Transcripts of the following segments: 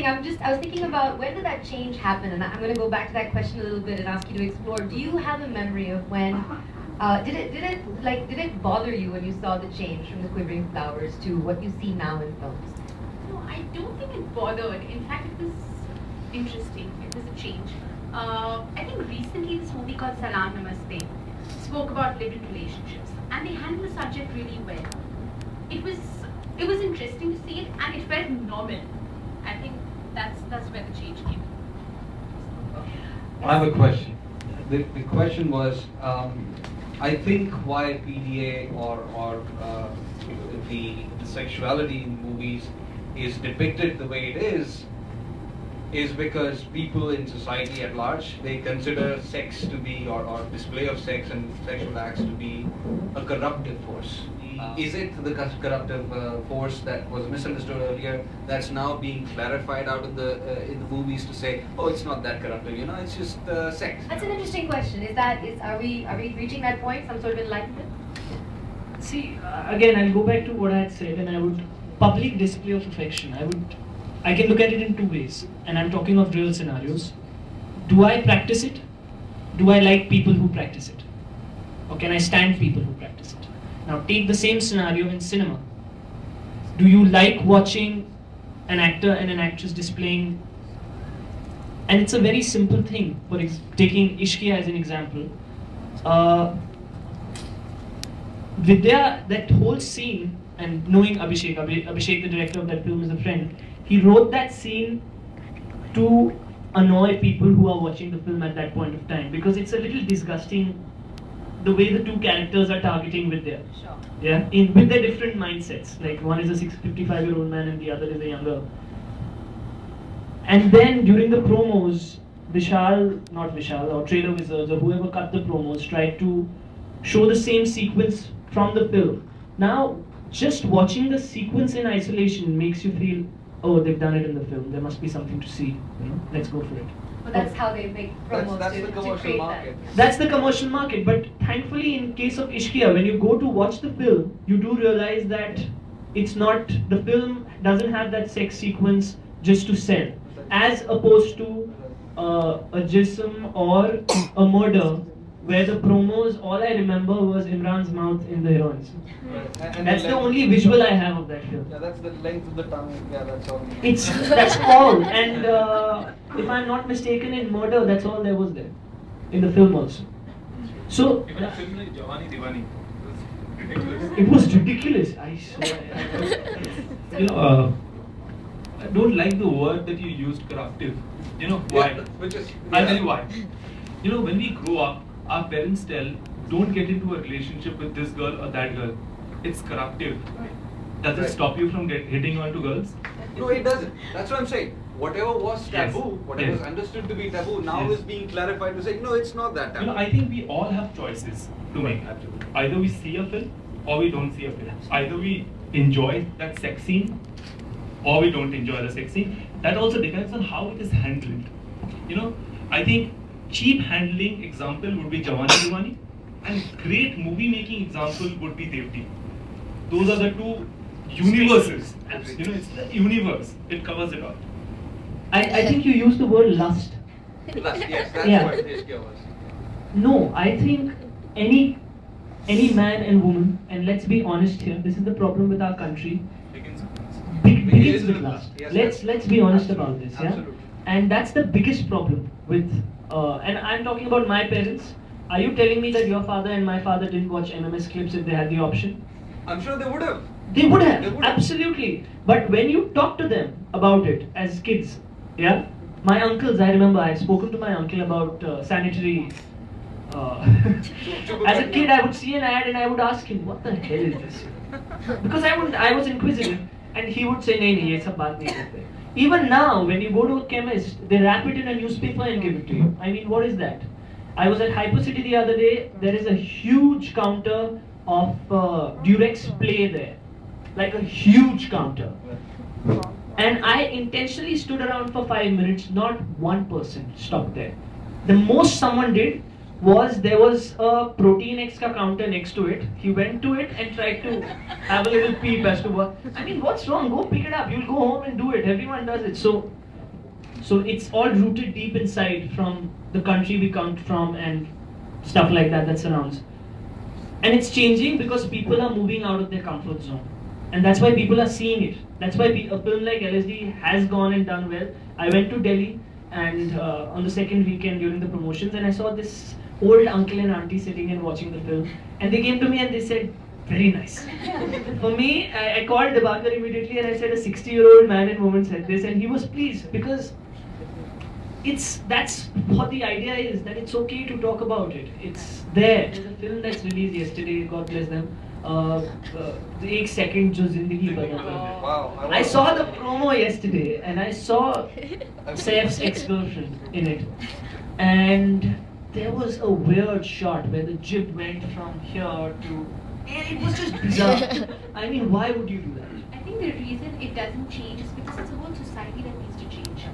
interesting. I was thinking about when did that change happen, and I'm going to go back to that question a little bit and ask you to explore. Do you have a memory of when? Did it bother you when you saw the change from the Quivering Flowers to what you see now in films? No, I don't think it bothered. In fact, it was interesting. It was a change. I think recently this movie called Salam Namaste spoke about lived-in relationships, and they handled the subject really well. It was interesting to see it, and it felt normal. I think that's where the change came. I have a question. The question was, I think why PDA or the sexuality in movies is depicted the way it is because people in society at large, they consider sex to be, or display of sex and sexual acts to be a corruptive force. Is it the corruptive force that was misunderstood earlier that's now being clarified out in the movies to say, oh, it's not that corruptive, you know, it's just sex? That's an interesting question. Are we reaching that point, some sort of enlightenment? See, again, I'll go back to what I had said, and I would public display of affection. I can look at it in two ways, and I'm talking of real scenarios. Do I practice it? Do I like people who practice it? Or can I stand people who practice it? Now take the same scenario in cinema. Do you like watching an actor and an actress displaying, and it's a very simple thing, for taking Ishqiya as an example. Vidya, that whole scene, and knowing Abhishek, the director of that film, is a friend, he wrote that scene to annoy people who are watching the film at that point of time, because it's a little disgusting the way the two characters are targeting Vidya. Sure. Yeah, with their different mindsets. Like one is a 55-year-old man and the other is a younger. And then during the promos, or trailer wizards or whoever cut the promos tried to show the same sequence from the film. Now, just watching the sequence in isolation makes you feel, oh, they've done it in the film. There must be something to see. You know, let's go for it. Well, that's how they make promos that's the commercial market. That's the commercial market. But thankfully, in case of Ishqiya, when you go to watch the film, you do realize that it's not, the film doesn't have that sex sequence just to sell, as opposed to a jism or a murder, where the promos, all I remember was Imran's mouth in the heroines. Right. And that's the only visual I have of that film. Yeah, that's the length of the tongue. Yeah, that's all. That's all. And if I'm not mistaken, in Murder, that's all there was there in the film also. So even a film like Jawani Diwani was ridiculous. It was ridiculous. I swear. You know, I don't like the word that you used, corruptive. You know why? I'll tell you why. You know, when we grow up, our parents tell, don't get into a relationship with this girl or that girl. It's corruptive. Does it stop you from hitting on to girls? No, it doesn't. That's what I'm saying. Whatever was taboo, whatever was understood to be taboo, now is being clarified to say, no, it's not that taboo. You know, I think we all have choices to make. Either we see a film or we don't see a film. Either we enjoy that sex scene or we don't enjoy the sex scene. That also depends on how it is handled. You know, I think cheap handling example would be Jawani Diwani, and great movie making example would be Devti. Those are the two universes. You know, it's the universe. It covers it all. I think you used the word lust. Lust, yes, that's what Ishqiya was. No, I think any man and woman, and let's be honest here, this is the problem with our country. Begins with lust. Yes, let's be honest about this, yeah? Absolutely. And that's the biggest problem with, and I'm talking about my parents. Are you telling me that your father and my father didn't watch MMS clips if they had the option? I'm sure they would have. They would have, absolutely. But when you talk to them about it as kids, yeah? My uncles, I remember I had spoken to my uncle about sanitary. As a kid, I would see an ad and I would ask him, what the hell is this? Because I was inquisitive, and he would say, nahi, ye sab baat nahi karte. Even now, when you go to a chemist, they wrap it in a newspaper and give it to you. I mean, what is that? I was at Hypercity the other day. There is a huge counter of Durex Play there. Like a huge counter. And I intentionally stood around for 5 minutes. Not one person stopped there. The most someone did was, there was a Protein X ka counter next to it. He went to it and tried to have a little peep as to what. I mean, what's wrong? Go pick it up. You'll go home and do it. Everyone does it. So So it's all rooted deep inside from the country we come from and stuff like that surrounds. And it's changing because people are moving out of their comfort zone. And that's why people are seeing it. That's why a film like LSD has gone and done well. I went to Delhi and on the second weekend during the promotions, and I saw this old uncle and auntie sitting and watching the film. And they came to me and they said, very nice. For me, I called Debakar immediately and I said, a 60-year-old man and woman said this, and he was pleased because that's what the idea is, that it's okay to talk about it. It's there. There's a film that's released yesterday, God bless them. The Ek Second Jo Zindagi Badal Gaye. Wow. I saw the promo yesterday and I saw Saif's ex-girlfriend in it. And there was a weird shot where the jib went from here to... It was just bizarre. I mean, why would you do that? I think the reason it doesn't change is because it's a whole society that needs to change.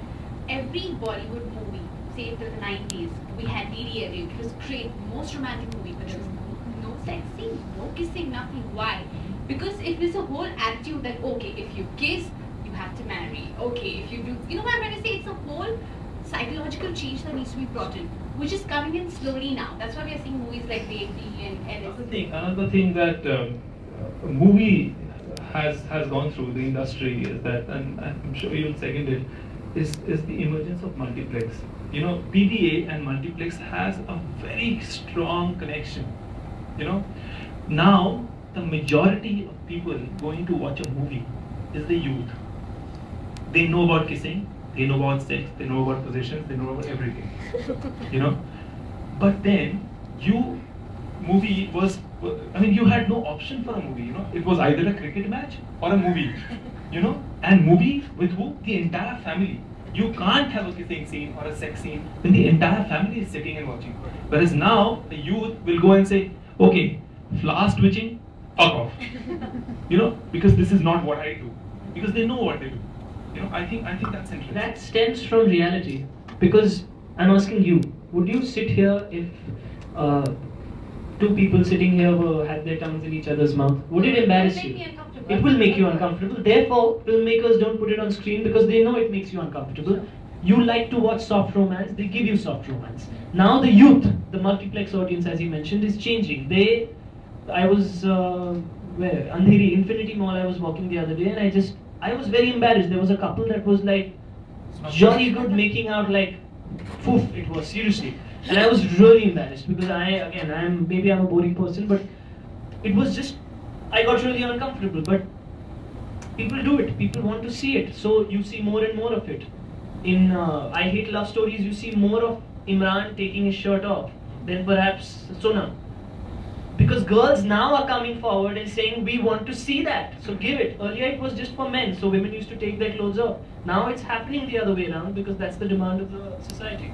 Every Bollywood movie, say till the 90s, we had PDA, it was great, most romantic movie, but there was no sex scene, no kissing, nothing. Why? Because it was a whole attitude that, okay, if you kiss, you have to marry. Okay, if you do, you know what I'm trying to say? It's a whole psychological change that needs to be brought in, which is coming in slowly now. That's why we are seeing movies like Baby and LSD. Another thing that a movie has gone through the industry is that, and I'm sure you'll second it, is the emergence of multiplex. You know, PDA and multiplex has a very strong connection. You know, now the majority of people going to watch a movie is the youth. They know about kissing, they know about sex, they know about positions, they know about everything. You know, but then you had no option for a movie. You know, it was either a cricket match or a movie. You know, and movie with who? The entire family. You can't have a kissing scene or a sex scene when the entire family is sitting and watching. Whereas now, the youth will go and say, okay, flower twitching, fuck off. You know, because this is not what I do. Because they know what they do. You know, I think that's interesting. That stems from reality. Because I'm asking you, would you sit here if two people sitting here had their tongues in each other's mouth? Would it embarrass you? It will make you uncomfortable. Therefore, filmmakers don't put it on screen because they know it makes you uncomfortable. You like to watch soft romance, they give you soft romance. Now the youth, the multiplex audience as you mentioned, is changing. I was, Andheri, Infinity Mall, I was walking the other day and I was very embarrassed. There was a couple that was like, jolly good making out like, poof, it was, seriously. And I was really embarrassed because maybe I'm a boring person, but it was just, I got really uncomfortable, but people do it, people want to see it, so you see more and more of it. In I Hate Love Stories, you see more of Imran taking his shirt off than perhaps Sonam. Because girls now are coming forward and saying, we want to see that, so give it. Earlier it was just for men, so women used to take their clothes off. Now it's happening the other way around because that's the demand of the society.